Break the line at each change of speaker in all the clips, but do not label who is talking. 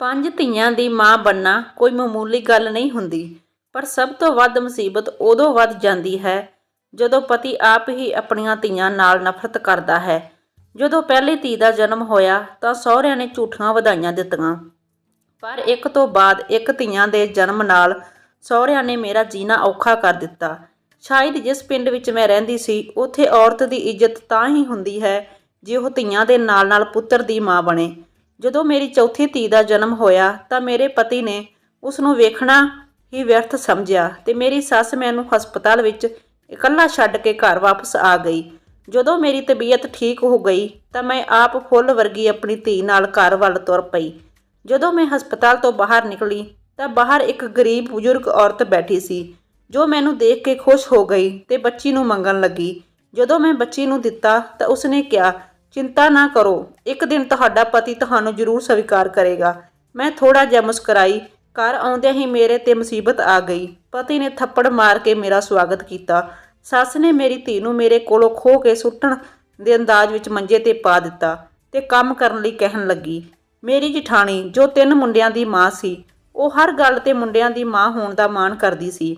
ਪੰਜ ਧੀਆਂ ਦੀ ਮਾਂ ਬਣਨਾ ਕੋਈ ਮਾਮੂਲੀ ਗੱਲ ਨਹੀਂ ਹੁੰਦੀ, ਪਰ ਸਭ ਤੋਂ ਵੱਧ ਮੁਸੀਬਤ ਉਦੋਂ ਵੱਧ ਜਾਂਦੀ ਹੈ ਜਦੋਂ ਪਤੀ ਆਪ ਹੀ ਆਪਣੀਆਂ ਧੀਆਂ ਨਾਲ ਨਫ਼ਰਤ ਕਰਦਾ ਹੈ। ਜਦੋਂ ਪਹਿਲੀ ਧੀ ਦਾ ਜਨਮ ਹੋਇਆ ਤਾਂ ਸਹੁਰਿਆਂ ਨੇ ਝੂਠੀਆਂ ਵਧਾਈਆਂ ਦਿੱਤੀਆਂ, ਪਰ ਇੱਕ ਤੋਂ ਬਾਅਦ ਇੱਕ ਧੀਆਂ ਦੇ ਜਨਮ ਨਾਲ ਸਹੁਰਿਆਂ ਨੇ ਮੇਰਾ ਜੀਣਾ ਔਖਾ ਕਰ ਦਿੱਤਾ। ਸ਼ਾਇਦ ਜਿਸ ਪਿੰਡ ਵਿੱਚ ਮੈਂ ਰਹਿੰਦੀ ਸੀ, ਉੱਥੇ ਔਰਤ ਦੀ ਇੱਜ਼ਤ ਤਾਂ ਹੀ ਹੁੰਦੀ ਹੈ ਜੇ ਉਹ ਧੀਆਂ ਦੇ ਨਾਲ-ਨਾਲ ਪੁੱਤਰ ਦੀ ਮਾਂ ਬਣੇ। ਜਦੋਂ ਮੇਰੀ ਚੌਥੀ ਧੀ ਦਾ ਜਨਮ ਹੋਇਆ ਤਾਂ ਮੇਰੇ ਪਤੀ ਨੇ ਉਸ ਨੂੰ ਵੇਖਣਾ ਹੀ ਵਿਅਰਥ ਸਮਝਿਆ ਤੇ ਮੇਰੀ ਸੱਸ ਮੈਨੂੰ ਹਸਪਤਾਲ ਵਿੱਚ ਇਕੱਲਾ ਛੱਡ ਕੇ ਘਰ ਵਾਪਸ ਆ ਗਈ। ਜਦੋਂ ਮੇਰੀ ਤਬੀਅਤ ਠੀਕ ਹੋ ਗਈ ਤਾਂ ਮੈਂ ਆਪ ਫੁੱਲ ਵਰਗੀ ਆਪਣੀ ਧੀ ਨਾਲ ਘਰ ਵੱਲ ਤੁਰ ਪਈ। ਜਦੋਂ ਮੈਂ ਹਸਪਤਾਲ ਤੋਂ ਬਾਹਰ ਨਿਕਲੀ ਤਾਂ ਬਾਹਰ ਇੱਕ ਗਰੀਬ ਬਜ਼ੁਰਗ ਔਰਤ ਬੈਠੀ ਸੀ, ਜੋ ਮੈਨੂੰ ਦੇਖ ਕੇ ਖੁਸ਼ ਹੋ ਗਈ ਤੇ ਬੱਚੀ ਨੂੰ ਮੰਗਣ ਲੱਗੀ। ਜਦੋਂ ਮੈਂ ਬੱਚੀ ਨੂੰ ਦਿੱਤਾ ਤਾਂ ਉਸਨੇ ਕਿਹਾ, ਚਿੰਤਾ ਨਾ ਕਰੋ, ਇੱਕ ਦਿਨ ਤੁਹਾਡਾ ਪਤੀ ਤੁਹਾਨੂੰ ਜ਼ਰੂਰ ਸਵੀਕਾਰ ਕਰੇਗਾ। ਮੈਂ ਥੋੜਾ ਜਿਹਾ ਮੁਸਕਰਾਈ। ਘਰ ਆਉਂਦਿਆਂ ਹੀ ਮੇਰੇ ਤੇ ਮੁਸੀਬਤ ਆ ਗਈ। ਪਤੀ ਨੇ ਥੱਪੜ ਮਾਰ ਕੇ ਮੇਰਾ ਸਵਾਗਤ ਕੀਤਾ। ਸੱਸ ਨੇ ਮੇਰੀ ਧੀ ਨੂੰ ਮੇਰੇ ਕੋਲੋਂ ਖੋਹ ਕੇ ਸੁੱਟਣ ਦੇ ਅੰਦਾਜ਼ ਵਿੱਚ ਮੰਜੇ ਤੇ ਪਾ ਦਿੱਤਾ ਤੇ ਕੰਮ ਕਰਨ ਲਈ ਕਹਿਣ ਲੱਗੀ। ਮੇਰੀ ਜਠਾਣੀ, ਜੋ 3 ਮੁੰਡਿਆਂ ਦੀ ਮਾਂ ਸੀ, ਉਹ ਹਰ ਗੱਲ ਤੇ ਮੁੰਡਿਆਂ ਦੀ ਮਾਂ ਹੋਣ ਦਾ ਮਾਣ ਕਰਦੀ ਸੀ।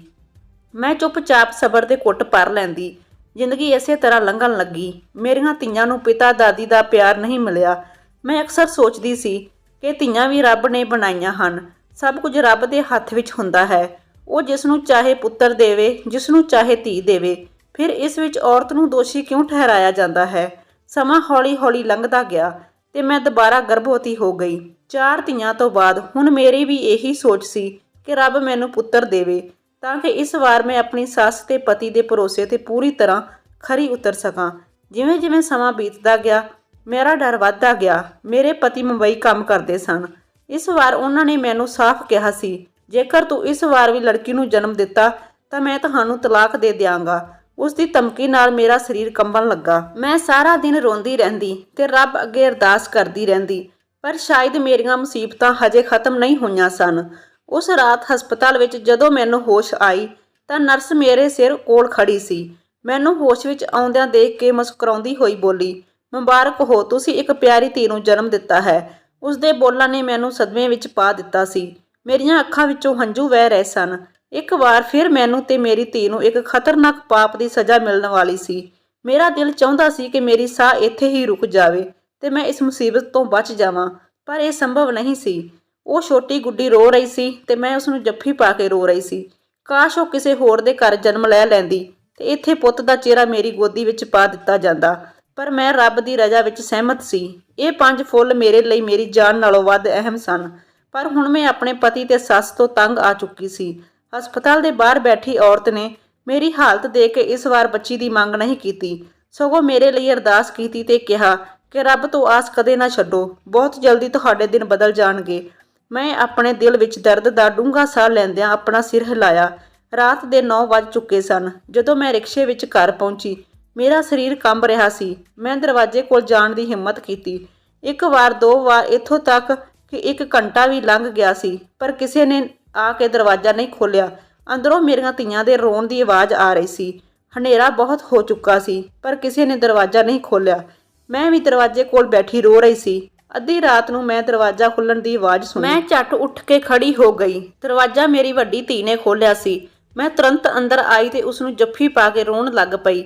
ਮੈਂ ਚੁੱਪਚਾਪ ਸਬਰ ਦੇ ਘੁੱਟ ਭਰ ਲੈਂਦੀ। ਜ਼ਿੰਦਗੀ ਇਸੇ ਤਰ੍ਹਾਂ ਲੰਘਣ ਲੱਗੀ। ਮੇਰੀਆਂ ਧੀਆਂ ਨੂੰ ਪਿਤਾ ਦਾਦੀ ਦਾ ਪਿਆਰ ਨਹੀਂ ਮਿਲਿਆ। ਮੈਂ ਅਕਸਰ ਸੋਚਦੀ ਸੀ ਕਿ ਧੀਆਂ ਵੀ ਰੱਬ ਨੇ ਬਣਾਈਆਂ ਹਨ। ਸਭ ਕੁਝ ਰੱਬ ਦੇ ਹੱਥ ਵਿੱਚ ਹੁੰਦਾ ਹੈ। ਉਹ ਜਿਸ ਨੂੰ ਚਾਹੇ ਪੁੱਤਰ ਦੇਵੇ, ਜਿਸ ਨੂੰ ਚਾਹੇ ਧੀ ਦੇਵੇ। ਫਿਰ ਇਸ ਵਿੱਚ ਔਰਤ ਨੂੰ ਦੋਸ਼ੀ ਕਿਉਂ ਠਹਿਰਾਇਆ ਜਾਂਦਾ ਹੈ? ਸਮਾਂ ਹੌਲੀ-ਹੌਲੀ ਲੰਘਦਾ ਗਿਆ ਤੇ ਮੈਂ ਦੁਬਾਰਾ ਗਰਭਵਤੀ ਹੋ ਗਈ। 4 ਧੀਆਂ ਤੋਂ ਬਾਅਦ ਹੁਣ ਮੇਰੀ ਵੀ ਇਹੀ ਸੋਚ ਸੀ ਕਿ ਰੱਬ ਮੈਨੂੰ ਪੁੱਤਰ ਦੇਵੇ, ਤਾਂ ਕਿ ਇਸ ਵਾਰ ਮੈਂ ਆਪਣੀ ਸੱਸ ਤੇ ਪਤੀ ਦੇ ਭਰੋਸੇ ਤੇ ਪੂਰੀ ਤਰ੍ਹਾਂ ਖਰੀ ਉਤਰ ਸਕਾਂ। ਜਿਵੇਂ-ਜਿਵੇਂ ਸਮਾਂ ਬੀਤਦਾ ਗਿਆ, ਮੇਰਾ ਡਰ ਵੱਧਦਾ ਗਿਆ। ਮੇਰੇ ਪਤੀ ਮੁੰਬਈ ਕੰਮ ਕਰਦੇ ਸਨ। ਇਸ ਵਾਰ ਉਹਨਾਂ ਨੇ ਮੈਨੂੰ ਸਾਫ਼ ਕਿਹਾ ਸੀ, ਜੇਕਰ ਤੂੰ ਇਸ ਵਾਰ ਵੀ ਲੜਕੀ ਨੂੰ ਜਨਮ ਦਿੱਤਾ ਤਾਂ ਮੈਂ ਤੁਹਾਨੂੰ ਤਲਾਕ ਦੇ ਦਿਆਂਗਾ। ਉਸ ਦੀ ਧਮਕੀ ਨਾਲ ਮੇਰਾ ਸਰੀਰ ਕੰਬਣ ਲੱਗਾ। ਮੈਂ ਸਾਰਾ ਦਿਨ ਰੋਂਦੀ ਰਹਿੰਦੀ ਤੇ ਰੱਬ ਅੱਗੇ ਅਰਦਾਸ ਕਰਦੀ ਰਹਿੰਦੀ, ਪਰ ਸ਼ਾਇਦ ਮੇਰੀਆਂ ਮੁਸੀਬਤਾਂ ਹਜੇ ਖਤਮ ਨਹੀਂ ਹੋਈਆਂ ਸਨ। ਉਸ ਰਾਤ ਹਸਪਤਾਲ ਵਿੱਚ ਜਦੋਂ ਮੈਨੂੰ ਹੋਸ਼ ਆਈ ਤਾਂ ਨਰਸ ਮੇਰੇ ਸਿਰ ਕੋਲ ਖੜੀ ਸੀ। ਮੈਨੂੰ ਹੋਸ਼ ਵਿੱਚ ਆਉਂਦਿਆਂ ਦੇਖ ਕੇ ਮੁਸਕਰਾਉਂਦੀ ਹੋਈ ਬੋਲੀ, ਮੁਬਾਰਕ ਹੋ, ਤੁਸੀਂ ਇੱਕ ਪਿਆਰੀ ਧੀ ਨੂੰ ਜਨਮ ਦਿੱਤਾ ਹੈ। ਉਸ ਦੇ ਬੋਲਾਂ ਨੇ ਮੈਨੂੰ ਸਦਮੇ ਵਿੱਚ ਪਾ ਦਿੱਤਾ ਸੀ। ਮੇਰੀਆਂ ਅੱਖਾਂ ਵਿੱਚੋਂ ਹੰਝੂ ਵਹਿ ਰਹੇ ਸਨ। ਇੱਕ ਵਾਰ ਫਿਰ ਮੈਨੂੰ ਤੇ ਮੇਰੀ ਧੀ ਨੂੰ ਇੱਕ ਖਤਰਨਾਕ ਪਾਪ ਦੀ ਸਜ਼ਾ ਮਿਲਣ ਵਾਲੀ ਸੀ। ਮੇਰਾ ਦਿਲ ਚਾਹੁੰਦਾ ਸੀ ਕਿ ਮੇਰੀ ਸਾਹ ਇੱਥੇ ਹੀ ਰੁਕ ਜਾਵੇ ਤੇ ਮੈਂ ਇਸ ਮੁਸੀਬਤ ਤੋਂ ਬਚ ਜਾਵਾਂ, ਪਰ ਇਹ ਸੰਭਵ ਨਹੀਂ ਸੀ। ਉਹ ਛੋਟੀ ਗੁੱਡੀ ਰੋ ਰਹੀ ਸੀ ਤੇ ਮੈਂ ਉਸ ਨੂੰ ਜੱਫੀ ਪਾ ਕੇ ਰੋ ਰਹੀ ਸੀ। ਕਾਸ਼ ਉਹ ਕਿਸੇ ਹੋਰ ਦੇ ਘਰ ਜਨਮ ਲੈ ਲੈਂਦੀ ਤੇ ਇੱਥੇ ਪੁੱਤ ਦਾ ਚਿਹਰਾ ਮੇਰੀ ਗੋਦੀ ਵਿੱਚ ਪਾ ਦਿੱਤਾ ਜਾਂਦਾ, ਪਰ ਮੈਂ ਰੱਬ ਦੀ ਰਜ਼ਾ ਵਿੱਚ ਸਹਿਮਤ ਸੀ। ਇਹ 5 ਫੁੱਲ ਮੇਰੇ ਲਈ ਮੇਰੀ ਜਾਨ ਨਾਲੋਂ ਵੱਧ ਅਹਿਮ ਸਨ, ਪਰ ਹੁਣ ਮੈਂ ਆਪਣੇ ਪਤੀ ਤੇ ਸੱਸ ਤੋਂ ਤੰਗ ਆ ਚੁੱਕੀ ਸੀ। ਹਸਪਤਾਲ ਦੇ ਬਾਹਰ ਬੈਠੀ ਔਰਤ ਨੇ ਮੇਰੀ ਹਾਲਤ ਦੇਖ ਕੇ ਇਸ ਵਾਰ ਬੱਚੀ ਦੀ ਮੰਗ ਨਹੀਂ ਕੀਤੀ, ਸਗੋਂ ਮੇਰੇ ਲਈ ਅਰਦਾਸ ਕੀਤੀ ਤੇ ਕਿਹਾ ਕਿ ਰੱਬ ਤੋਂ ਆਸ ਕਦੇ ਨਾ ਛੱਡੋ, ਬਹੁਤ ਜਲਦੀ ਤੁਹਾਡੇ ਦਿਨ ਬਦਲ ਜਾਣਗੇ। ਮੈਂ ਆਪਣੇ ਦਿਲ ਵਿੱਚ ਦਰਦ ਦਾ ਡੂੰਘਾ ਸਾਹ ਲੈਂਦਿਆਂ ਆਪਣਾ ਸਿਰ ਹਿਲਾਇਆ। ਰਾਤ ਦੇ 9 ਵੱਜ ਚੁੱਕੇ ਸਨ। ਜਦੋਂ ਮੈਂ ਰਿਕਸ਼ੇ ਵਿੱਚ ਘਰ ਪਹੁੰਚੀ, ਮੇਰਾ ਸਰੀਰ ਕੰਬ ਰਿਹਾ ਸੀ। ਮੈਂ ਦਰਵਾਜ਼ੇ ਕੋਲ ਜਾਣ ਦੀ ਹਿੰਮਤ ਕੀਤੀ। 1 ਵਾਰ 2 ਵਾਰ, ਇੱਥੋਂ ਤੱਕ ਕਿ 1 ਘੰਟਾ ਵੀ ਲੰਘ ਗਿਆ ਸੀ, ਪਰ ਕਿਸੇ ਨੇ ਆ ਕੇ ਦਰਵਾਜ਼ਾ ਨਹੀਂ ਖੋਲ੍ਹਿਆ। ਅੰਦਰੋਂ ਮੇਰੀਆਂ ਧੀਆਂ ਦੇ ਰੋਣ ਦੀ ਆਵਾਜ਼ ਆ ਰਹੀ ਸੀ। ਹਨੇਰਾ ਬਹੁਤ ਹੋ ਚੁੱਕਾ ਸੀ, ਪਰ ਕਿਸੇ ਨੇ ਦਰਵਾਜ਼ਾ ਨਹੀਂ ਖੋਲ੍ਹਿਆ। ਮੈਂ ਵੀ ਦਰਵਾਜ਼ੇ ਕੋਲ ਬੈਠੀ ਰੋ ਰਹੀ ਸੀ। ਅੱਧੀ ਰਾਤ ਨੂੰ ਮੈਂ ਦਰਵਾਜ਼ਾ ਖੁੱਲ੍ਹਣ ਦੀ ਆਵਾਜ਼ ਸੁਣੀ। ਮੈਂ ਝੱਟ ਉੱਠ ਕੇ ਖੜੀ ਹੋ ਗਈ। ਦਰਵਾਜ਼ਾ ਮੇਰੀ ਵੱਡੀ ਧੀ ਨੇ ਖੋਲ੍ਹਿਆ ਸੀ। ਮੈਂ ਤੁਰੰਤ ਅੰਦਰ ਆਈ ਤੇ ਉਸ ਨੂੰ ਜੱਫੀ ਪਾ ਕੇ ਰੋਣ ਲੱਗ ਪਈ।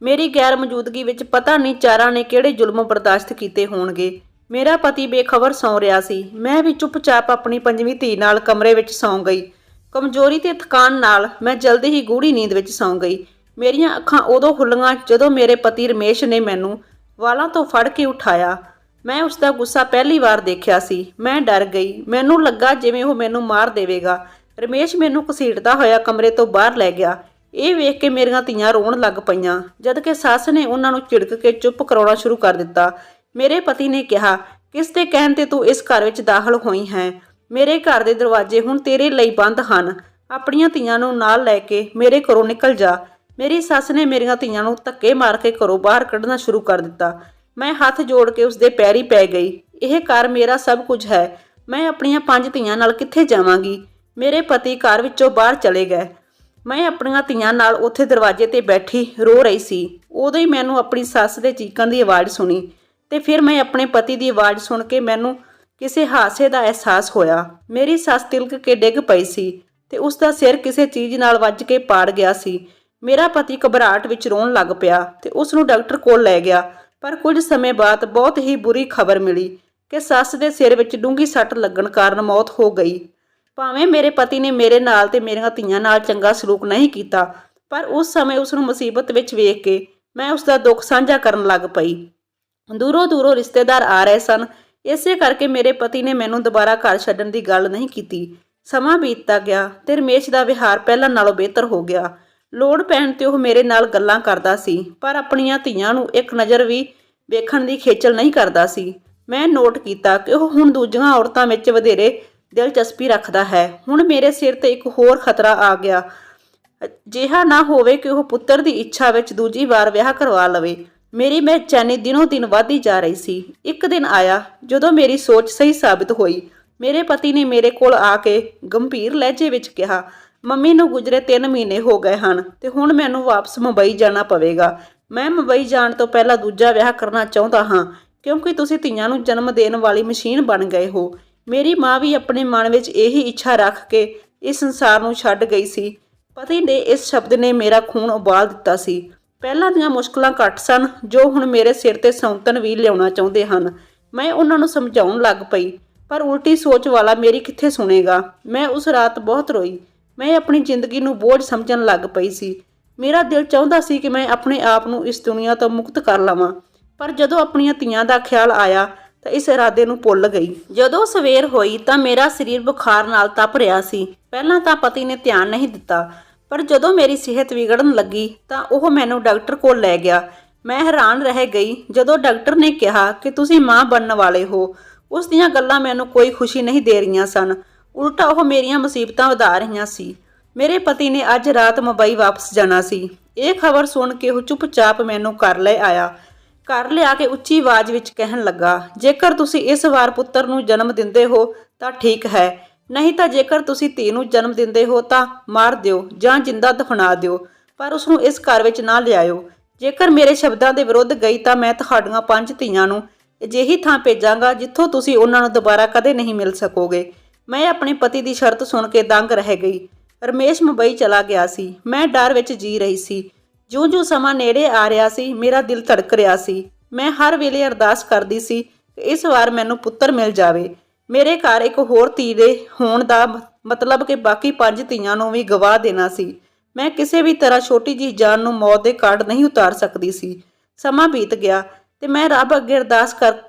ਮੇਰੀ ਗੈਰ ਮੌਜੂਦਗੀ ਵਿੱਚ ਪਤਾ ਨਹੀਂ ਚਾਰਾਂ ਨੇ ਕਿਹੜੇ ਜ਼ੁਲਮ ਬਰਦਾਸ਼ਤ ਕੀਤੇ ਹੋਣਗੇ। ਮੇਰਾ ਪਤੀ ਬੇਖਬਰ ਸੌਂ ਰਿਹਾ ਸੀ। ਮੈਂ ਵੀ ਚੁੱਪਚਾਪ ਆਪਣੀ 5ਵੀਂ ਧੀ ਨਾਲ ਕਮਰੇ ਵਿੱਚ ਸੌਂ ਗਈ। ਕਮਜ਼ੋਰੀ ਤੇ ਥਕਾਨ ਨਾਲ ਮੈਂ ਜਲਦੀ ਹੀ ਗੂੜੀ ਨੀਂਦ ਵਿੱਚ ਸੌਂ ਗਈ। ਮੇਰੀਆਂ ਅੱਖਾਂ ਉਦੋਂ ਖੁੱਲ੍ਹੀਆਂ ਜਦੋਂ ਮੇਰੇ ਪਤੀ ਰਮੇਸ਼ ਨੇ ਮੈਨੂੰ ਵਾਲਾਂ ਤੋਂ ਫੜ ਕੇ ਉਠਾਇਆ। ਮੈਂ ਉਸ ਦਾ ਗੁੱਸਾ ਪਹਿਲੀ ਵਾਰ ਦੇਖਿਆ ਸੀ। ਮੈਂ ਡਰ ਗਈ। ਮੈਨੂੰ ਲੱਗਾ ਜਿਵੇਂ ਉਹ ਮੈਨੂੰ ਮਾਰ ਦੇਵੇਗਾ। ਰਮੇਸ਼ ਮੈਨੂੰ ਘਸੀਟਦਾ ਹੋਇਆ ਕਮਰੇ ਤੋਂ ਬਾਹਰ ਲੈ ਗਿਆ। ਇਹ ਵੇਖ ਕੇ ਮੇਰੀਆਂ ਧੀਆਂ ਰੋਣ ਲੱਗ ਪਈਆਂ, ਜਦ ਕਿ ਸੱਸ ਨੇ ਉਹਨਾਂ ਨੂੰ ਝਿੜਕ ਕੇ ਚੁੱਪ ਕਰਾਉਣਾ ਸ਼ੁਰੂ ਕਰ ਦਿੱਤਾ। ਮੇਰੇ ਪਤੀ ਨੇ ਕਿਹਾ, ਕਿਸ ਦੇ ਕਹਿਣ ਤੇ ਤੂੰ ਇਸ ਘਰ ਵਿੱਚ ਦਾਖਲ ਹੋਈ ਹੈ? ਮੇਰੇ ਘਰ ਦੇ ਦਰਵਾਜ਼ੇ ਹੁਣ ਤੇਰੇ ਲਈ ਬੰਦ ਹਨ। ਆਪਣੀਆਂ ਧੀਆਂ ਨੂੰ ਨਾਲ ਲੈ ਕੇ ਮੇਰੇ ਘਰੋਂ ਨਿਕਲ ਜਾ। ਮੇਰੀ ਸੱਸ ਨੇ ਮੇਰੀਆਂ ਧੀਆਂ ਨੂੰ ਧੱਕੇ ਮਾਰ ਕੇ ਘਰੋਂ ਬਾਹਰ ਕੱਢਣਾ ਸ਼ੁਰੂ ਕਰ ਦਿੱਤਾ। ਮੈਂ ਹੱਥ ਜੋੜ ਕੇ ਉਸਦੇ ਪੈਰੀ ਪੈ ਗਈ। ਇਹ ਘਰ ਮੇਰਾ ਸਭ ਕੁਝ ਹੈ। ਮੈਂ ਆਪਣੀਆਂ 5 ਧੀਆਂ ਨਾਲ ਕਿੱਥੇ ਜਾਵਾਂਗੀ? ਮੇਰੇ ਪਤੀ ਘਰ ਵਿੱਚੋਂ ਬਾਹਰ ਚਲੇ ਗਏ। ਮੈਂ ਆਪਣੀਆਂ ਧੀਆਂ ਨਾਲ ਉੱਥੇ ਦਰਵਾਜ਼ੇ ਤੇ ਬੈਠੀ ਰੋ ਰਹੀ ਸੀ। ਉਦੋਂ ਹੀ ਮੈਨੂੰ ਆਪਣੀ ਸੱਸ ਦੇ ਚੀਕਾਂ ਦੀ ਆਵਾਜ਼ ਸੁਣੀ ਤੇ ਫਿਰ ਮੈਂ ਆਪਣੇ ਪਤੀ ਦੀ ਆਵਾਜ਼ ਸੁਣ ਕੇ ਮੈਨੂੰ ਕਿਸੇ ਹਾਦਸੇ ਦਾ ਅਹਿਸਾਸ ਹੋਇਆ। ਮੇਰੀ ਸੱਸ ਤਿਲਕ ਕੇ ਡਿੱਗ ਪਈ ਸੀ ਤੇ ਉਸ ਦਾ ਸਿਰ ਕਿਸੇ ਚੀਜ਼ ਨਾਲ ਵੱਜ ਕੇ ਪਾੜ ਗਿਆ ਸੀ। ਮੇਰਾ ਪਤੀ ਘਬਰਾਹਟ ਵਿੱਚ ਰੋਣ ਲੱਗ ਪਿਆ ਤੇ ਉਸ ਨੂੰ ਡਾਕਟਰ ਕੋਲ ਲੈ ਗਿਆ। ਪਰ ਕੁਝ ਸਮੇਂ ਬਾਅਦ ਬਹੁਤ ਹੀ ਬੁਰੀ ਖਬਰ ਮਿਲੀ ਕਿ ਸੱਸ ਦੇ ਸਿਰ ਵਿੱਚ ਡੂੰਘੀ ਸੱਟ ਲੱਗਣ ਕਾਰਨ ਮੌਤ ਹੋ ਗਈ। ਭਾਵੇਂ ਮੇਰੇ ਪਤੀ ਨੇ ਮੇਰੇ ਨਾਲ ਤੇ ਮੇਰੀਆਂ ਧੀਆਂ ਨਾਲ ਚੰਗਾ ਸਲੂਕ ਨਹੀਂ ਕੀਤਾ, ਪਰ ਉਸ ਸਮੇਂ ਉਸ ਨੂੰ ਮੁਸੀਬਤ ਵਿੱਚ ਵੇਖ ਕੇ ਮੈਂ ਉਸ ਦਾ ਦੁੱਖ ਸਾਂਝਾ ਕਰਨ ਲੱਗ ਪਈ। ਦੂਰੋਂ ਦੂਰੋਂ ਰਿਸ਼ਤੇਦਾਰ ਆ ਰਹੇ ਸਨ, ਇਸੇ ਕਰਕੇ ਮੇਰੇ ਪਤੀ ਨੇ ਮੈਨੂੰ ਦੁਬਾਰਾ ਘਰ ਛੱਡਣ ਦੀ ਗੱਲ ਨਹੀਂ ਕੀਤੀ। ਸਮਾਂ ਬੀਤਦਾ ਗਿਆ ਤੇ ਰਮੇਸ਼ ਦਾ ਵਿਹਾਰ ਪਹਿਲਾਂ ਨਾਲੋਂ ਬਿਹਤਰ ਹੋ ਗਿਆ। ਲੋੜ ਪੈਣ ਤੇ ਉਹ ਮੇਰੇ ਨਾਲ ਗੱਲਾਂ ਕਰਦਾ ਸੀ, ਪਰ ਆਪਣੀਆਂ ਧੀਆਂ ਨੂੰ ਇੱਕ ਨਜ਼ਰ ਵੀ ਵੇਖਣ ਦੀ ਖੇਚਲ ਨਹੀਂ ਕਰਦਾ ਸੀ। ਮੈਂ ਨੋਟ ਕੀਤਾ ਕਿ ਉਹ ਹੁਣ ਦੂਜੀਆਂ ਔਰਤਾਂ ਵਿੱਚ ਵਧੇਰੇ ਦਿਲਚਸਪੀ ਰੱਖਦਾ ਹੈ। ਹੁਣ ਮੇਰੇ ਸਿਰ ਤੇ ਇੱਕ ਹੋਰ ਖਤਰਾ ਆ ਗਿਆ। ਅਜਿਹਾ ਨਾ ਹੋਵੇ ਕਿ ਉਹ ਪੁੱਤਰ ਦੀ ਇੱਛਾ ਵਿੱਚ ਦੂਜੀ ਵਾਰ ਵਿਆਹ ਕਰਵਾ ਲਵੇ। ਮੇਰੀ ਬੇਚੈਨੀ ਦਿਨੋਂ ਦਿਨ ਵਧਦੀ ਜਾ ਰਹੀ ਸੀ। ਇੱਕ ਦਿਨ ਆਇਆ ਜਦੋਂ ਮੇਰੀ ਸੋਚ ਸਹੀ ਸਾਬਿਤ ਹੋਈ। ਮੇਰੇ ਪਤੀ ਨੇ ਮੇਰੇ ਕੋਲ ਆ ਕੇ ਗੰਭੀਰ ਲਹਿਜੇ ਵਿੱਚ ਕਿਹਾ, ਮੰਮੀ ਨੂੰ ਗੁਜ਼ਰੇ 3 ਮਹੀਨੇ ਹੋ ਗਏ ਹਨ ਤੇ ਹੁਣ ਮੈਨੂੰ ਵਾਪਸ ਮੁੰਬਈ ਜਾਣਾ ਪਵੇਗਾ। ਮੈਂ ਮੁੰਬਈ ਜਾਣ ਤੋਂ ਪਹਿਲਾਂ ਦੂਜਾ ਵਿਆਹ ਕਰਨਾ ਚਾਹੁੰਦਾ ਹਾਂ, ਕਿਉਂਕਿ ਤੁਸੀਂ ਧੀਆਂ ਨੂੰ ਜਨਮ ਦੇਣ ਵਾਲੀ ਮਸ਼ੀਨ ਬਣ ਗਏ ਹੋ। ਮੇਰੀ ਮਾਂ ਵੀ ਆਪਣੇ ਮਨ ਵਿੱਚ ਇਹੀ ਇੱਛਾ ਰੱਖ ਕੇ ਇਸ ਸੰਸਾਰ ਨੂੰ ਛੱਡ ਗਈ ਸੀ। ਪਤੀ ਦੇ ਇਸ ਸ਼ਬਦ ਨੇ ਮੇਰਾ ਖੂਨ ਉਬਾਲ ਦਿੱਤਾ ਸੀ। ਪਹਿਲਾਂ ਦੀਆਂ ਮੁਸ਼ਕਲਾਂ ਘੱਟ ਸਨ ਜੋ ਹੁਣ ਮੇਰੇ ਸਿਰ ਤੇ ਸੌਂਤਨ ਵੀ ਲਿਆਉਣਾ ਚਾਹੁੰਦੇ ਹਨ। ਮੈਂ ਉਹਨਾਂ ਨੂੰ ਸਮਝਾਉਣ ਲੱਗ ਪਈ, ਪਰ ਉਲਟੀ ਸੋਚ ਵਾਲਾ ਮੇਰੀ ਕਿੱਥੇ ਸੁਣੇਗਾ। ਮੈਂ ਉਸ ਰਾਤ ਬਹੁਤ ਰੋਈ। ਮੈਂ ਆਪਣੀ ਜ਼ਿੰਦਗੀ ਨੂੰ ਬੋਝ ਸਮਝਣ ਲੱਗ ਪਈ ਸੀ। ਮੇਰਾ ਦਿਲ ਚਾਹੁੰਦਾ ਸੀ ਕਿ ਮੈਂ ਆਪਣੇ ਆਪ ਨੂੰ ਇਸ ਦੁਨੀਆ ਤੋਂ ਮੁਕਤ ਕਰ ਲਵਾਂ, ਪਰ ਜਦੋਂ ਆਪਣੀਆਂ ਧੀਆਂ ਦਾ ਖਿਆਲ ਆਇਆ ਤਾਂ ਇਸ ਇਰਾਦੇ ਨੂੰ ਭੁੱਲ ਗਈ। ਜਦੋਂ ਸਵੇਰ ਹੋਈ ਤਾਂ ਮੇਰਾ ਸਰੀਰ ਬੁਖਾਰ ਨਾਲ ਤਪ ਰਿਹਾ ਸੀ। ਪਹਿਲਾਂ ਤਾਂ ਪਤੀ ਨੇ ਧਿਆਨ ਨਹੀਂ ਦਿੱਤਾ, ਪਰ ਜਦੋਂ ਮੇਰੀ ਸਿਹਤ ਵਿਗੜਨ ਲੱਗੀ ਤਾਂ ਉਹ ਮੈਨੂੰ ਡਾਕਟਰ ਕੋਲ ਲੈ ਗਿਆ। ਮੈਂ ਹੈਰਾਨ ਰਹਿ ਗਈ ਜਦੋਂ ਡਾਕਟਰ ਨੇ ਕਿਹਾ ਕਿ ਤੁਸੀਂ ਮਾਂ ਬਣਨ ਵਾਲੇ ਹੋ। ਉਸ ਦੀਆਂ ਗੱਲਾਂ ਮੈਨੂੰ ਕੋਈ ਖੁਸ਼ੀ ਨਹੀਂ ਦੇ ਰਹੀਆਂ ਸਨ, ਉਲਟਾ ਉਹ ਮੇਰੀਆਂ ਮੁਸੀਬਤਾਂ ਵਧਾ ਰਹੀਆਂ ਸੀ। ਮੇਰੇ ਪਤੀ ਨੇ ਅੱਜ ਰਾਤ ਮੁੰਬਈ ਵਾਪਸ ਜਾਣਾ ਸੀ। ਇਹ ਖਬਰ ਸੁਣ ਕੇ ਉਹ ਚੁੱਪਚਾਪ ਮੈਨੂੰ ਘਰ ਲੈ ਆਇਆ। ਘਰ ਲਿਆ ਕੇ ਉੱਚੀ ਆਵਾਜ਼ ਵਿੱਚ ਕਹਿਣ ਲੱਗਾ, ਜੇਕਰ ਤੁਸੀਂ ਇਸ ਵਾਰ ਪੁੱਤਰ ਨੂੰ ਜਨਮ ਦਿੰਦੇ ਹੋ ਤਾਂ ਠੀਕ ਹੈ, ਨਹੀਂ ਤਾਂ ਜੇਕਰ ਤੁਸੀਂ ਧੀ ਨੂੰ ਜਨਮ ਦਿੰਦੇ ਹੋ ਤਾਂ ਮਾਰ ਦਿਓ ਜਾਂ ਜਿੰਦਾ ਦਫਨਾ ਦਿਓ, ਪਰ ਉਸ ਨੂੰ ਇਸ ਘਰ ਵਿੱਚ ਨਾ ਲਿਆਇਓ। ਜੇਕਰ ਮੇਰੇ ਸ਼ਬਦਾਂ ਦੇ ਵਿਰੁੱਧ ਗਈ ਤਾਂ ਮੈਂ ਤੁਹਾਡੀਆਂ 5 ਧੀਆਂ ਨੂੰ ਅਜਿਹੀ ਥਾਂ ਭੇਜਾਂਗਾ ਜਿੱਥੋਂ ਤੁਸੀਂ ਉਹਨਾਂ ਨੂੰ ਦੁਬਾਰਾ ਕਦੇ ਨਹੀਂ ਮਿਲ ਸਕੋਗੇ। ਮੈਂ ਆਪਣੇ ਪਤੀ ਦੀ ਸ਼ਰਤ ਸੁਣ ਕੇ ਦੰਗ ਰਹਿ ਗਈ। ਰਮੇਸ਼ ਮੁੰਬਈ ਚਲਾ ਗਿਆ ਸੀ। ਮੈਂ ਡਰ ਵਿੱਚ ਜੀ ਰਹੀ ਸੀ। ਜਿਉਂ-ਜਿਉਂ ਸਮਾਂ ਨੇੜੇ ਆ ਰਿਹਾ ਸੀ, ਮੇਰਾ ਦਿਲ ਧੜਕ ਰਿਹਾ ਸੀ। ਮੈਂ ਹਰ ਵੇਲੇ ਅਰਦਾਸ ਕਰਦੀ ਸੀ ਕਿ ਇਸ ਵਾਰ ਮੈਨੂੰ ਪੁੱਤਰ ਮਿਲ ਜਾਵੇ। ਮੇਰੇ ਘਰ ਇੱਕ ਹੋਰ ਧੀ ਦੇ ਹੋਣ ਦਾ ਮਤਲਬ ਕਿ ਬਾਕੀ 5 ਧੀਆਂ ਨੂੰ ਵੀ ਗਵਾ ਦੇਣਾ ਸੀ। ਮੈਂ ਕਿਸੇ ਵੀ ਤਰ੍ਹਾਂ ਛੋਟੀ ਜਿਹੀ ਜਾਨ ਨੂੰ ਮੌਤ ਦੇ ਘਾਟ ਨਹੀਂ ਉਤਾਰ ਸਕਦੀ ਸੀ। ਸਮਾਂ ਬੀਤ ਗਿਆ ਤੇ ਮੈਂ ਰੱਬ ਅੱਗੇ ਅਰਦਾਸ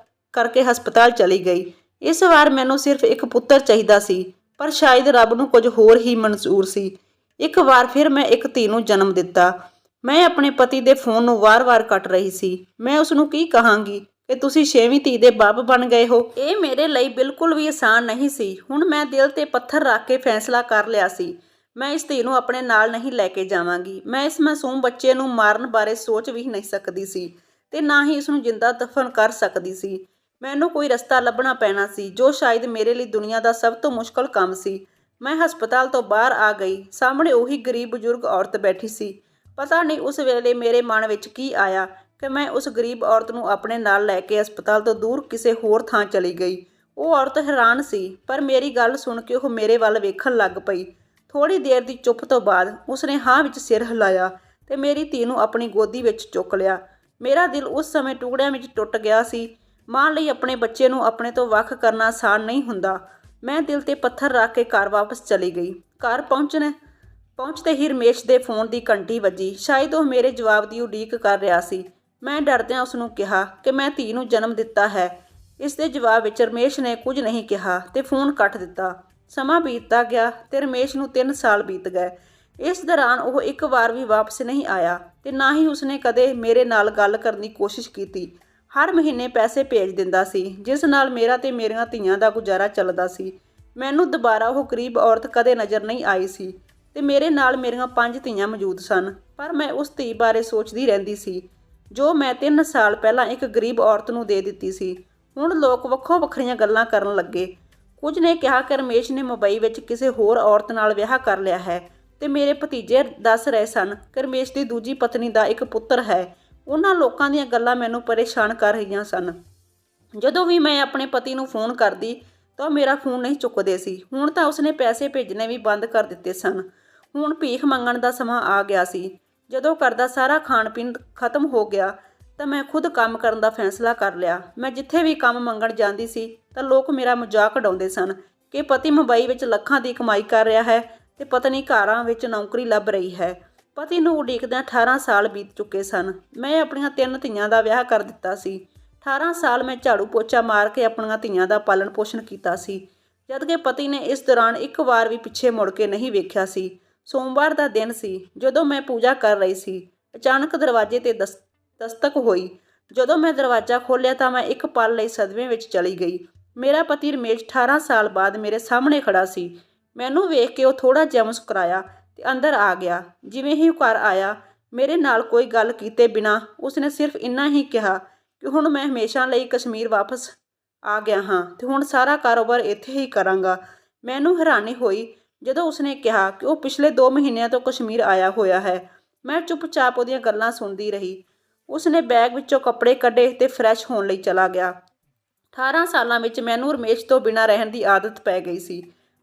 ਕਰਕੇ ਹਸਪਤਾਲ ਚਲੀ ਗਈ। ਇਸ ਵਾਰ ਮੈਨੂੰ ਸਿਰਫ ਇੱਕ ਪੁੱਤਰ ਚਾਹੀਦਾ ਸੀ, ਪਰ ਸ਼ਾਇਦ ਰੱਬ ਨੂੰ ਕੁਝ ਹੋਰ ਹੀ ਮਨਜ਼ੂਰ ਸੀ। ਇੱਕ ਵਾਰ ਫਿਰ ਮੈਂ ਇੱਕ ਧੀ ਨੂੰ ਜਨਮ ਦਿੱਤਾ। ਮੈਂ ਆਪਣੇ ਪਤੀ ਦੇ ਫੋਨ ਨੂੰ ਵਾਰ-ਵਾਰ ਕੱਟ ਰਹੀ ਸੀ। ਮੈਂ ਉਸ ਨੂੰ ਕੀ ਕਹਾਂਗੀ ਕਿ ਤੁਸੀਂ 6ਵੀਂ ਧੀ ਦੇ ਬਾਪ ਬਣ ਗਏ ਹੋ। ਇਹ ਮੇਰੇ ਲਈ ਬਿਲਕੁਲ ਵੀ ਆਸਾਨ ਨਹੀਂ ਸੀ। ਹੁਣ ਮੈਂ ਦਿਲ ਤੇ ਪੱਥਰ ਰੱਖ ਕੇ ਫੈਸਲਾ ਕਰ ਲਿਆ ਸੀ, ਮੈਂ ਇਸ ਧੀ ਨੂੰ ਆਪਣੇ ਨਾਲ ਨਹੀਂ ਲੈ ਕੇ ਜਾਵਾਂਗੀ। ਮੈਂ ਇਸ ਮਾਸੂਮ ਬੱਚੇ ਨੂੰ ਮਾਰਨ ਬਾਰੇ ਸੋਚ ਵੀ ਨਹੀਂ ਸਕਦੀ ਸੀ ਤੇ ਨਾ ਹੀ ਇਸ ਨੂੰ ਜਿੰਦਾ ਦਫਨ ਕਰ ਸਕਦੀ ਸੀ। ਮੈਨੂੰ ਕੋਈ ਰਸਤਾ ਲੱਭਣਾ ਪੈਣਾ ਸੀ, ਜੋ ਸ਼ਾਇਦ ਮੇਰੇ ਲਈ ਦੁਨੀਆ ਦਾ ਸਭ ਤੋਂ ਮੁਸ਼ਕਲ ਕੰਮ ਸੀ। ਮੈਂ ਹਸਪਤਾਲ ਤੋਂ ਬਾਹਰ ਆ ਗਈ। ਸਾਹਮਣੇ ਉਹੀ ਗਰੀਬ ਬਜ਼ੁਰਗ ਔਰਤ ਬੈਠੀ ਸੀ। ਪਤਾ ਨਹੀਂ ਉਸ ਵੇਲੇ ਮੇਰੇ ਮਨ ਵਿੱਚ ਕੀ ਆਇਆ ਕਿ ਮੈਂ ਉਸ ਗਰੀਬ ਔਰਤ ਨੂੰ ਆਪਣੇ ਨਾਲ ਲੈ ਕੇ ਹਸਪਤਾਲ ਤੋਂ ਦੂਰ ਕਿਸੇ ਹੋਰ ਥਾਂ ਚਲੀ ਗਈ। ਉਹ ਔਰਤ ਹੈਰਾਨ ਸੀ, ਪਰ ਮੇਰੀ ਗੱਲ ਸੁਣ ਕੇ ਉਹ ਮੇਰੇ ਵੱਲ ਵੇਖਣ ਲੱਗ ਪਈ। ਥੋੜ੍ਹੀ ਦੇਰ ਦੀ ਚੁੱਪ ਤੋਂ ਬਾਅਦ ਉਸਨੇ ਹਾਂ ਵਿੱਚ ਸਿਰ ਹਿਲਾਇਆ ਤੇ ਮੇਰੀ ਧੀ ਨੂੰ ਆਪਣੀ ਗੋਦੀ ਵਿੱਚ ਚੁੱਕ ਲਿਆ। ਮੇਰਾ ਦਿਲ ਉਸ ਸਮੇਂ ਟੁਕੜਿਆਂ ਵਿੱਚ ਟੁੱਟ ਗਿਆ ਸੀ। ਮਾਂ ਲਈ ਆਪਣੇ ਬੱਚੇ ਨੂੰ ਆਪਣੇ ਤੋਂ ਵੱਖ ਕਰਨਾ ਆਸਾਨ ਨਹੀਂ ਹੁੰਦਾ। ਮੈਂ ਦਿਲ ਤੇ ਪੱਥਰ ਰੱਖ ਕੇ ਘਰ ਵਾਪਸ ਚਲੀ ਗਈ। ਘਰ ਪਹੁੰਚਦੇ ਹੀ ਰਮੇਸ਼ ਦੇ ਫੋਨ ਦੀ ਘੰਟੀ ਵੱਜੀ। ਸ਼ਾਇਦ ਉਹ ਮੇਰੇ ਜਵਾਬ ਦੀ ਉਡੀਕ ਕਰ ਰਿਹਾ ਸੀ। ਮੈਂ ਡਰਦਿਆਂ ਉਸ ਨੂੰ ਕਿਹਾ ਕਿ ਮੈਂ ਧੀ ਨੂੰ ਜਨਮ ਦਿੱਤਾ ਹੈ। ਇਸ ਦੇ ਜਵਾਬ ਵਿੱਚ ਰਮੇਸ਼ ਨੇ ਕੁਝ ਨਹੀਂ ਕਿਹਾ ਤੇ ਫੋਨ ਕੱਟ ਦਿੱਤਾ। ਸਮਾਂ ਬੀਤਦਾ ਗਿਆ ਤੇ ਰਮੇਸ਼ ਨੂੰ 3 ਸਾਲ ਬੀਤ ਗਏ। ਇਸ ਦੌਰਾਨ ਉਹ ਇੱਕ ਵਾਰ ਵੀ ਵਾਪਸ ਨਹੀਂ ਆਇਆ ਤੇ ਨਾ ਹੀ ਉਸਨੇ ਕਦੇ ਮੇਰੇ ਨਾਲ ਗੱਲ ਕਰਨ ਦੀ ਕੋਸ਼ਿਸ਼ ਕੀਤੀ। ਹਰ ਮਹੀਨੇ ਪੈਸੇ ਭੇਜ ਦਿੰਦਾ ਸੀ, ਜਿਸ ਨਾਲ ਮੇਰਾ ਤੇ ਮੇਰੀਆਂ ਧੀਆਂ ਦਾ ਗੁਜ਼ਾਰਾ ਚੱਲਦਾ ਸੀ। ਮੈਨੂੰ ਦੁਬਾਰਾ ਉਹ ਗਰੀਬ ਔਰਤ ਕਦੇ ਨਜ਼ਰ ਨਹੀਂ ਆਈ ਸੀ ਤੇ ਮੇਰੇ ਨਾਲ ਮੇਰੀਆਂ 5 ਧੀਆਂ ਮੌਜੂਦ ਸਨ, ਪਰ ਮੈਂ ਉਸ ਧੀ ਬਾਰੇ ਸੋਚਦੀ ਰਹਿੰਦੀ ਸੀ ਜੋ ਮੈਂ 3 ਸਾਲ ਪਹਿਲਾਂ ਇੱਕ ਗਰੀਬ ਔਰਤ ਨੂੰ ਦੇ ਦਿੱਤੀ ਸੀ। ਹੁਣ ਲੋਕ ਵੱਖੋ ਵੱਖਰੀਆਂ ਗੱਲਾਂ ਕਰਨ ਲੱਗੇ। ਕੁਝ ਨੇ ਕਿਹਾ ਕਿ ਰਮੇਸ਼ ਨੇ ਮੁੰਬਈ ਵਿੱਚ ਕਿਸੇ ਹੋਰ ਔਰਤ ਨਾਲ ਵਿਆਹ ਕਰ ਲਿਆ ਹੈ ਤੇ ਮੇਰੇ ਭਤੀਜੇ ਦੱਸ ਰਹੇ ਸਨ ਕਿ ਰਮੇਸ਼ ਦੀ ਦੂਜੀ ਪਤਨੀ ਦਾ ਇੱਕ ਪੁੱਤਰ ਹੈ। ਉਹਨਾਂ ਲੋਕਾਂ ਦੀਆਂ ਗੱਲਾਂ ਮੈਨੂੰ ਪਰੇਸ਼ਾਨ ਕਰ ਰਹੀਆਂ ਸਨ। ਜਦੋਂ ਵੀ ਮੈਂ ਆਪਣੇ ਪਤੀ ਨੂੰ ਫੋਨ ਕਰਦੀ ਤਾਂ ਉਹ ਮੇਰਾ ਫੋਨ ਨਹੀਂ ਚੁੱਕਦੇ ਸੀ। ਹੁਣ ਤਾਂ ਉਸਨੇ ਪੈਸੇ ਭੇਜਣੇ ਵੀ ਬੰਦ ਕਰ ਦਿੱਤੇ ਸਨ। ਹੁਣ ਭੀਖ ਮੰਗਣ ਦਾ ਸਮਾਂ ਆ ਗਿਆ ਸੀ। ਜਦੋਂ ਘਰ ਦਾ ਸਾਰਾ ਖਾਣ ਪੀਣ ਖਤਮ ਹੋ ਗਿਆ ਤਾਂ ਮੈਂ ਖੁਦ ਕੰਮ ਕਰਨ ਦਾ ਫੈਸਲਾ ਕਰ ਲਿਆ। ਮੈਂ ਜਿੱਥੇ ਵੀ ਕੰਮ ਮੰਗਣ ਜਾਂਦੀ ਸੀ ਤਾਂ ਲੋਕ ਮੇਰਾ ਮਜ਼ਾਕ ਉਡਾਉਂਦੇ ਸਨ ਕਿ ਪਤੀ ਮੁੰਬਈ ਵਿੱਚ ਲੱਖਾਂ ਦੀ ਕਮਾਈ ਕਰ ਰਿਹਾ ਹੈ ਤੇ ਪਤਨੀ ਘਰਾਂ ਵਿੱਚ ਨੌਕਰੀ ਲੱਭ ਰਹੀ ਹੈ। ਪਤੀ ਨੂੰ ਉਡੀਕਦਿਆਂ 18 ਸਾਲ ਬੀਤ ਚੁੱਕੇ ਸਨ। ਮੈਂ ਆਪਣੀਆਂ 3 ਧੀਆਂ ਦਾ ਵਿਆਹ ਕਰ ਦਿੱਤਾ ਸੀ। 18 ਸਾਲ ਮੈਂ ਝਾੜੂ ਪੋਚਾ ਮਾਰ ਕੇ ਆਪਣੀਆਂ ਧੀਆਂ ਦਾ ਪਾਲਣ ਪੋਸ਼ਣ ਕੀਤਾ ਸੀ, ਜਦਕਿ ਪਤੀ ਨੇ ਇਸ ਦੌਰਾਨ ਇੱਕ ਵਾਰ ਵੀ ਪਿੱਛੇ ਮੁੜ ਕੇ ਨਹੀਂ ਵੇਖਿਆ ਸੀ। ਸੋਮਵਾਰ ਦਾ ਦਿਨ ਸੀ, ਜਦੋਂ ਮੈਂ ਪੂਜਾ ਕਰ ਰਹੀ ਸੀ। ਅਚਾਨਕ ਦਰਵਾਜ਼ੇ 'ਤੇ ਦਸਤਕ ਹੋਈ। ਜਦੋਂ ਮੈਂ ਦਰਵਾਜ਼ਾ ਖੋਲ੍ਹਿਆ ਤਾਂ ਮੈਂ ਇੱਕ ਪਲ ਲਈ ਸਦਮੇ ਵਿੱਚ ਚਲੀ ਗਈ। ਮੇਰਾ ਪਤੀ ਰਮੇਸ਼ 18 ਸਾਲ ਬਾਅਦ ਮੇਰੇ ਸਾਹਮਣੇ ਖੜਾ ਸੀ। ਮੈਨੂੰ ਵੇਖ ਕੇ ਉਹ ਥੋੜ੍ਹਾ ਜਿਹਾ ਮੁਸਕਰਾਇਆ ਤੇ ਅੰਦਰ ਆ ਗਿਆ। ਜਿਵੇਂ ਹੀ ਉਹ ਘਰ ਆਇਆ, ਮੇਰੇ ਨਾਲ ਕੋਈ ਗੱਲ ਕੀਤੇ ਬਿਨਾਂ ਉਸਨੇ ਸਿਰਫ ਇੰਨਾ ਹੀ ਕਿਹਾ ਕਿ ਹੁਣ ਮੈਂ ਹਮੇਸ਼ਾ ਲਈ ਕਸ਼ਮੀਰ ਵਾਪਸ ਆ ਗਿਆ ਹਾਂ ਤੇ ਹੁਣ ਸਾਰਾ ਕਾਰੋਬਾਰ ਇੱਥੇ ਹੀ ਕਰਾਂਗਾ। ਮੈਨੂੰ ਹੈਰਾਨੀ ਹੋਈ ਜਦੋਂ ਉਸਨੇ ਕਿਹਾ ਕਿ ਉਹ ਪਿਛਲੇ 2 ਮਹੀਨਿਆਂ ਤੋਂ ਕਸ਼ਮੀਰ ਆਇਆ ਹੋਇਆ ਹੈ। ਮੈਂ ਚੁੱਪਚਾਪ ਉਹਦੀਆਂ ਗੱਲਾਂ ਸੁਣਦੀ ਰਹੀ। ਉਸਨੇ ਬੈਗ ਵਿੱਚੋਂ ਕੱਪੜੇ ਕੱਢੇ ਤੇ ਫਰੈਸ਼ ਹੋਣ ਲਈ ਚਲਾ ਗਿਆ। 18 ਸਾਲਾਂ ਵਿੱਚ ਮੈਨੂੰ ਰਮੇਸ਼ ਤੋਂ ਬਿਨਾਂ ਰਹਿਣ ਦੀ ਆਦਤ ਪੈ ਗਈ ਸੀ,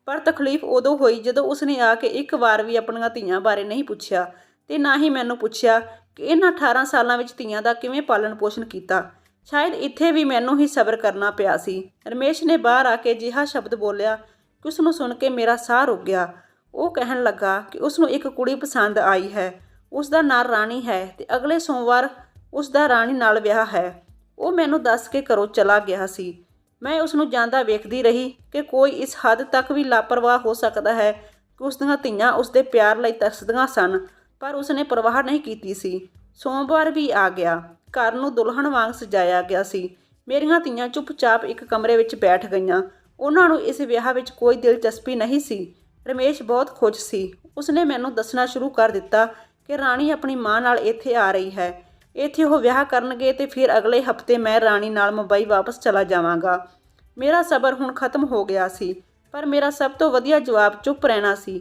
ਪਰ ਤਕਲੀਫ ਉਦੋਂ ਹੋਈ ਜਦੋਂ ਉਸਨੇ ਆ ਕੇ ਇੱਕ ਵਾਰ ਵੀ ਆਪਣੀਆਂ ਧੀਆਂ ਬਾਰੇ ਨਹੀਂ ਪੁੱਛਿਆ ਤੇ ਨਾ ਹੀ ਮੈਨੂੰ ਪੁੱਛਿਆ ਕਿ ਇਹਨਾਂ 18 ਸਾਲਾਂ ਵਿੱਚ ਧੀਆਂ ਦਾ ਕਿਵੇਂ ਪਾਲਣ ਪੋਸ਼ਣ ਕੀਤਾ। ਸ਼ਾਇਦ ਇੱਥੇ ਵੀ ਮੈਨੂੰ ਹੀ ਸਬਰ ਕਰਨਾ ਪਿਆ ਸੀ। ਰਮੇਸ਼ ਨੇ ਬਾਹਰ ਆ ਕੇ ਅਜਿਹਾ ਸ਼ਬਦ ਬੋਲਿਆ ਕਿ ਉਸਨੂੰ ਸੁਣ ਕੇ ਮੇਰਾ ਸਾਹ ਰੁਕ ਗਿਆ। ਉਹ ਕਹਿਣ ਲੱਗਾ ਕਿ ਉਸਨੂੰ ਇੱਕ ਕੁੜੀ ਪਸੰਦ ਆਈ ਹੈ। ਉਸਦਾ ਨਾਂ ਰਾਣੀ ਹੈ ਤੇ ਅਗਲੇ ਸੋਮਵਾਰ ਉਸਦਾ ਰਾਣੀ ਨਾਲ ਵਿਆਹ ਹੈ। ਉਹ ਮੈਨੂੰ ਦੱਸ ਕੇ ਘਰੋਂ ਚਲਾ ਗਿਆ ਸੀ। ਮੈਂ ਉਸਨੂੰ ਜਾਂਦਾ ਵੇਖਦੀ ਰਹੀ ਕਿ ਕੋਈ ਇਸ ਹੱਦ ਤੱਕ ਵੀ ਲਾਪਰਵਾਹ ਹੋ ਸਕਦਾ ਹੈ ਕਿ ਉਸਦੀਆਂ ਧੀਆਂ ਉਸਦੇ ਪਿਆਰ ਲਈ ਤਰਸਦੀਆਂ ਸਨ, ਪਰ ਉਸਨੇ ਪਰਵਾਹ ਨਹੀਂ ਕੀਤੀ ਸੀ। ਸੋਮਵਾਰ ਵੀ ਆ ਗਿਆ। ਘਰ ਨੂੰ ਦੁਲਹਨ ਵਾਂਗ ਸਜਾਇਆ ਗਿਆ ਸੀ। ਮੇਰੀਆਂ ਧੀਆਂ ਚੁੱਪਚਾਪ ਇੱਕ ਕਮਰੇ ਵਿੱਚ ਬੈਠ ਗਈਆਂ। ਉਹਨਾਂ ਨੂੰ ਇਸ ਵਿਆਹ ਵਿੱਚ ਕੋਈ ਦਿਲਚਸਪੀ ਨਹੀਂ ਸੀ। ਰਮੇਸ਼ ਬਹੁਤ ਖੁਸ਼ ਸੀ। ਉਸਨੇ ਮੈਨੂੰ ਦੱਸਣਾ ਸ਼ੁਰੂ ਕਰ ਦਿੱਤਾ ਕਿ ਰਾਣੀ ਆਪਣੀ ਮਾਂ ਨਾਲ ਇੱਥੇ ਆ ਰਹੀ ਹੈ। ਇੱਥੇ ਉਹ ਵਿਆਹ ਕਰਨਗੇ ਤੇ ਫਿਰ ਅਗਲੇ ਹਫ਼ਤੇ ਮੈਂ ਰਾਣੀ ਨਾਲ ਮੁੰਬਈ ਵਾਪਸ ਚਲਾ ਜਾਵਾਂਗਾ। ਮੇਰਾ ਸਬਰ ਹੁਣ ਖਤਮ ਹੋ ਗਿਆ ਸੀ, ਪਰ ਮੇਰਾ ਸਭ ਤੋਂ ਵਧੀਆ ਜਵਾਬ ਚੁੱਪ ਰਹਿਣਾ ਸੀ।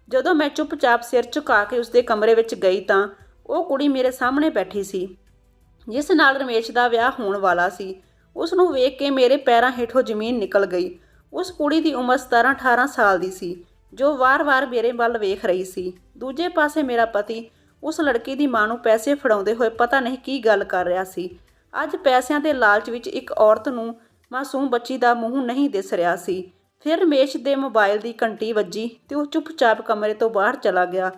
ਜਦੋਂ ਮੈਂ ਚੁੱਪਚਾਪ ਸਿਰ ਝੁਕਾ ਕੇ ਉਸਦੇ ਕਮਰੇ ਵਿੱਚ ਗਈ ਤਾਂ ਉਹ ਕੁੜੀ ਮੇਰੇ ਸਾਹਮਣੇ ਬੈਠੀ ਸੀ, ਜਿਸ ਨਾਲ ਰਮੇਸ਼ ਦਾ ਵਿਆਹ ਹੋਣ ਵਾਲਾ ਸੀ। ਉਸ ਨੂੰ ਵੇਖ ਕੇ ਮੇਰੇ ਪੈਰਾਂ ਹੇਠੋਂ ਜ਼ਮੀਨ ਨਿਕਲ ਗਈ। ਉਸ ਕੁੜੀ ਦੀ ਉਮਰ 17-18 ਸਾਲ ਦੀ ਸੀ, ਜੋ ਵਾਰ-ਵਾਰ ਮੇਰੇ ਵੱਲ ਵੇਖ ਰਹੀ ਸੀ। ਦੂਜੇ ਪਾਸੇ ਮੇਰਾ ਪਤੀ ਉਸ ਲੜਕੀ ਦੀ ਮਾਂ ਨੂੰ ਪੈਸੇ ਫੜਾਉਂਦੇ ਹੋਏ ਪਤਾ ਨਹੀਂ ਕੀ ਗੱਲ ਕਰ ਰਿਹਾ ਸੀ। ਅੱਜ ਪੈਸਿਆਂ ਦੇ ਲਾਲਚ ਵਿੱਚ ਇੱਕ ਔਰਤ ਨੂੰ ਮਾਸੂਮ ਬੱਚੀ ਦਾ ਮੂੰਹ ਨਹੀਂ ਦਿਸ ਰਿਹਾ ਸੀ। ਫਿਰ ਰਮੇਸ਼ ਦੇ ਮੋਬਾਈਲ ਦੀ ਘੰਟੀ ਵੱਜੀ ਤੇ ਉਹ ਚੁੱਪਚਾਪ ਕਮਰੇ ਤੋਂ ਬਾਹਰ ਚਲਾ ਗਿਆ।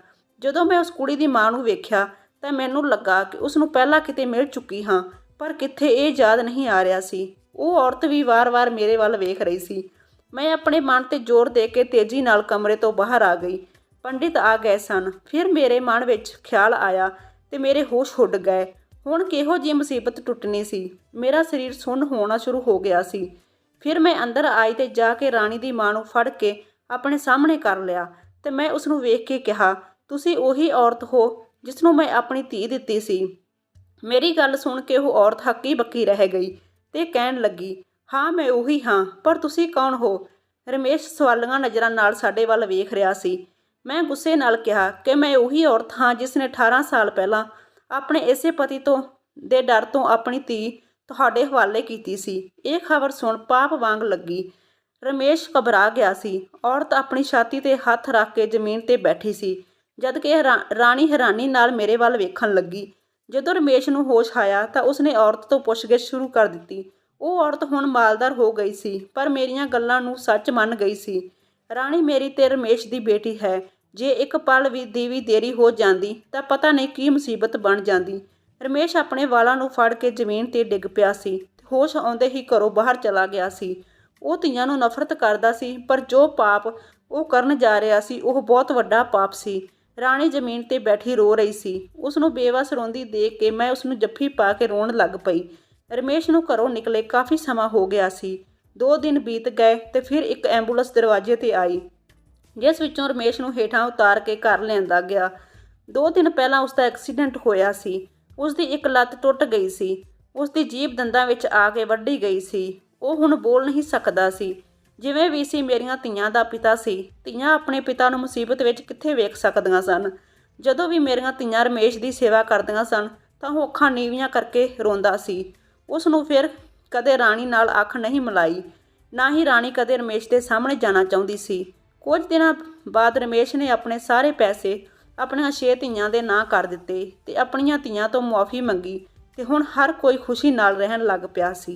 ਜਦੋਂ ਮੈਂ ਉਸ ਕੁੜੀ ਦੀ ਮਾਂ ਨੂੰ ਵੇਖਿਆ ਤਾਂ ਮੈਨੂੰ ਲੱਗਾ ਕਿ ਉਸ ਨੂੰ ਪਹਿਲਾਂ ਕਿਤੇ ਮਿਲ ਚੁੱਕੀ ਹਾਂ, ਪਰ ਕਿੱਥੇ ਇਹ ਯਾਦ ਨਹੀਂ ਆ ਰਿਹਾ ਸੀ। ਉਹ ਔਰਤ ਵੀ ਵਾਰ-ਵਾਰ ਮੇਰੇ ਵੱਲ ਵੇਖ ਰਹੀ ਸੀ। ਮੈਂ ਆਪਣੇ ਮਨ 'ਤੇ ਜ਼ੋਰ ਦੇ ਕੇ ਤੇਜ਼ੀ ਨਾਲ ਕਮਰੇ ਤੋਂ ਬਾਹਰ ਆ ਗਈ। ਪੰਡਿਤ ਆ ਗਏ ਸਨ। ਫਿਰ ਮੇਰੇ ਮਨ ਵਿੱਚ ਖਿਆਲ ਆਇਆ ਤੇ ਮੇਰੇ ਹੋਸ਼ ਉੱਡ ਗਏ। ਹੁਣ ਕਿਹੋ ਜਿਹੀ ਮੁਸੀਬਤ ਟੁੱਟਣੀ ਸੀ। ਮੇਰਾ ਸਰੀਰ ਸੁੰਨ ਹੋਣਾ ਸ਼ੁਰੂ ਹੋ ਗਿਆ ਸੀ। ਫਿਰ ਮੈਂ ਅੰਦਰ ਆਈ ਤੇ ਜਾ ਕੇ ਰਾਣੀ ਦੀ ਮਾਂ ਨੂੰ ਫੜ ਕੇ ਆਪਣੇ ਸਾਹਮਣੇ ਕਰ ਲਿਆ ਤੇ ਮੈਂ ਉਸ ਨੂੰ ਵੇਖ ਕੇ ਕਿਹਾ, ਤੁਸੀਂ ਉਹੀ ਔਰਤ ਹੋ ਜਿਸ ਨੂੰ ਮੈਂ ਆਪਣੀ ਧੀ ਦਿੱਤੀ ਸੀ। ਮੇਰੀ ਗੱਲ ਸੁਣ ਕੇ ਉਹ ਔਰਤ ਹੱਕੀ ਬੱਕੀ ਰਹਿ ਗਈ ਤੇ ਕਹਿਣ ਲੱਗੀ, ਹਾਂ ਮੈਂ ਉਹੀ ਹਾਂ, ਪਰ ਤੁਸੀਂ ਕੌਣ ਹੋ? ਰਮੇਸ਼ ਸਵਾਲੀਆਂ ਨਜ਼ਰਾਂ ਨਾਲ ਸਾਡੇ ਵੱਲ ਵੇਖ ਰਿਹਾ ਸੀ। ਮੈਂ ਗੁੱਸੇ ਨਾਲ ਕਿਹਾ ਕਿ ਮੈਂ ਉਹੀ ਔਰਤ ਹਾਂ ਜਿਸ ਨੇ 18 ਸਾਲ ਪਹਿਲਾਂ ਆਪਣੇ ਇਸੇ ਪਤੀ ਤੋਂ ਦੇ ਡਰ ਤੋਂ ਆਪਣੀ ਧੀ ਤੁਹਾਡੇ ਹਵਾਲੇ ਕੀਤੀ ਸੀ। ਇਹ ਖਬਰ ਸੁਣ ਪਾਪ ਵਾਂਗ ਲੱਗੀ। ਰਮੇਸ਼ ਘਬਰਾ ਗਿਆ ਸੀ। ਔਰਤ ਆਪਣੀ ਛਾਤੀ 'ਤੇ ਹੱਥ ਰੱਖ ਕੇ ਜ਼ਮੀਨ 'ਤੇ ਬੈਠੀ ਸੀ, ਜਦਕਿ ਰਾਣੀ ਹੈਰਾਨੀ ਨਾਲ ਮੇਰੇ ਵੱਲ ਵੇਖਣ ਲੱਗੀ। ਜਦੋਂ ਰਮੇਸ਼ ਨੂੰ ਹੋਸ਼ ਆਇਆ ਤਾਂ ਉਸਨੇ ਔਰਤ ਤੋਂ ਪੁੱਛਗਿੱਛ ਸ਼ੁਰੂ ਕਰ ਦਿੱਤੀ। ਉਹ ਔਰਤ ਹੁਣ ਮਾਲਦਾਰ ਹੋ ਗਈ ਸੀ, ਪਰ ਮੇਰੀਆਂ ਗੱਲਾਂ ਨੂੰ ਸੱਚ ਮੰਨ ਗਈ ਸੀ। ਰਾਣੀ ਮੇਰੀ ਤੇ ਰਮੇਸ਼ ਦੀ ਬੇਟੀ ਹੈ। ਜੇ ਇੱਕ ਪਲ ਦੀ ਵੀ ਦੇਰੀ ਹੋ ਜਾਂਦੀ ਤਾਂ ਪਤਾ ਨਹੀਂ ਕੀ ਮੁਸੀਬਤ ਬਣ ਜਾਂਦੀ। ਰਮੇਸ਼ ਆਪਣੇ ਵਾਲਾਂ ਨੂੰ ਫੜ ਕੇ ਜ਼ਮੀਨ 'ਤੇ ਡਿੱਗ ਪਿਆ ਸੀ ਤੇ ਹੋਸ਼ ਆਉਂਦੇ ਹੀ ਘਰੋਂ ਬਾਹਰ ਚਲਾ ਗਿਆ ਸੀ। ਉਹ ਧੀਆਂ ਨੂੰ ਨਫ਼ਰਤ ਕਰਦਾ ਸੀ, ਪਰ ਜੋ ਪਾਪ ਉਹ ਕਰਨ ਜਾ ਰਿਹਾ ਸੀ ਉਹ ਬਹੁਤ ਵੱਡਾ ਪਾਪ ਸੀ। ਰਾਣੀ ਜ਼ਮੀਨ 'ਤੇ ਬੈਠੀ ਰੋ ਰਹੀ ਸੀ। ਉਸ ਨੂੰ ਬੇਵੱਸ ਰੋਂਦੀ ਦੇਖ ਕੇ ਮੈਂ ਉਸ ਨੂੰ ਜੱਫੀ ਪਾ ਕੇ ਰੋਣ ਲੱਗ ਪਈ। ਰਮੇਸ਼ ਨੂੰ ਘਰੋਂ ਨਿਕਲੇ ਕਾਫੀ ਸਮਾਂ ਹੋ ਗਿਆ ਸੀ। 2 ਦਿਨ ਬੀਤ ਗਏ ਤੇ ਫਿਰ ਇੱਕ ਐਂਬੂਲੈਂਸ ਦਰਵਾਜ਼ੇ 'ਤੇ ਆਈ, ਜਿਸ ਵਿੱਚੋਂ ਰਮੇਸ਼ ਨੂੰ ਹੇਠਾਂ ਉਤਾਰ ਕੇ ਘਰ ਲਿਆਂਦਾ ਗਿਆ। 2 ਦਿਨ ਪਹਿਲਾਂ ਉਸ ਦਾ ਐਕਸੀਡੈਂਟ ਹੋਇਆ ਸੀ। ਉਸ ਦੀ ਇੱਕ ਲੱਤ ਟੁੱਟ ਗਈ ਸੀ। ਉਸ ਦੀ ਜੀਭ ਦੰਦਾਂ ਵਿੱਚ ਆ ਕੇ ਵੱਢੀ ਗਈ ਸੀ। ਉਹ ਹੁਣ ਬੋਲ ਨਹੀਂ ਸਕਦਾ ਸੀ। ਜਿਵੇਂ ਵੀ ਸੀ, ਮੇਰੀਆਂ ਧੀਆਂ ਦਾ ਪਿਤਾ ਸੀ। ਧੀਆਂ ਆਪਣੇ ਪਿਤਾ ਨੂੰ ਮੁਸੀਬਤ ਵਿੱਚ ਕਿੱਥੇ ਵੇਖ ਸਕਦੀਆਂ ਸਨ। ਜਦੋਂ ਵੀ ਮੇਰੀਆਂ ਧੀਆਂ ਰਮੇਸ਼ ਦੀ ਸੇਵਾ ਕਰਦੀਆਂ ਸਨ ਤਾਂ ਉਹ ਅੱਖਾਂ ਨੀਵੀਆਂ ਕਰਕੇ ਰੋਂਦਾ ਸੀ। ਉਸ ਨੂੰ ਫਿਰ ਕਦੇ ਰਾਣੀ ਨਾਲ ਅੱਖ ਨਹੀਂ ਮਿਲਾਈ। ਨਾ ਹੀ ਰਾਣੀ ਕਦੇ ਰਮੇਸ਼ ਦੇ ਸਾਹਮਣੇ ਜਾਣਾ ਚਾਹੁੰਦੀ ਸੀ। ਕੁਝ ਦਿਨਾਂ ਬਾਅਦ ਰਮੇਸ਼ ਨੇ ਆਪਣੇ ਸਾਰੇ ਪੈਸੇ ਆਪਣੀਆਂ 6 ਧੀਆਂ ਦੇ ਨਾਂ ਕਰ ਦਿੱਤੇ ਤੇ ਆਪਣੀਆਂ ਧੀਆਂ ਤੋਂ ਮੁਆਫੀ ਮੰਗੀ ਤੇ ਹੁਣ ਹਰ ਕੋਈ ਖੁਸ਼ੀ ਨਾਲ ਰਹਿਣ ਲੱਗ ਪਿਆ ਸੀ।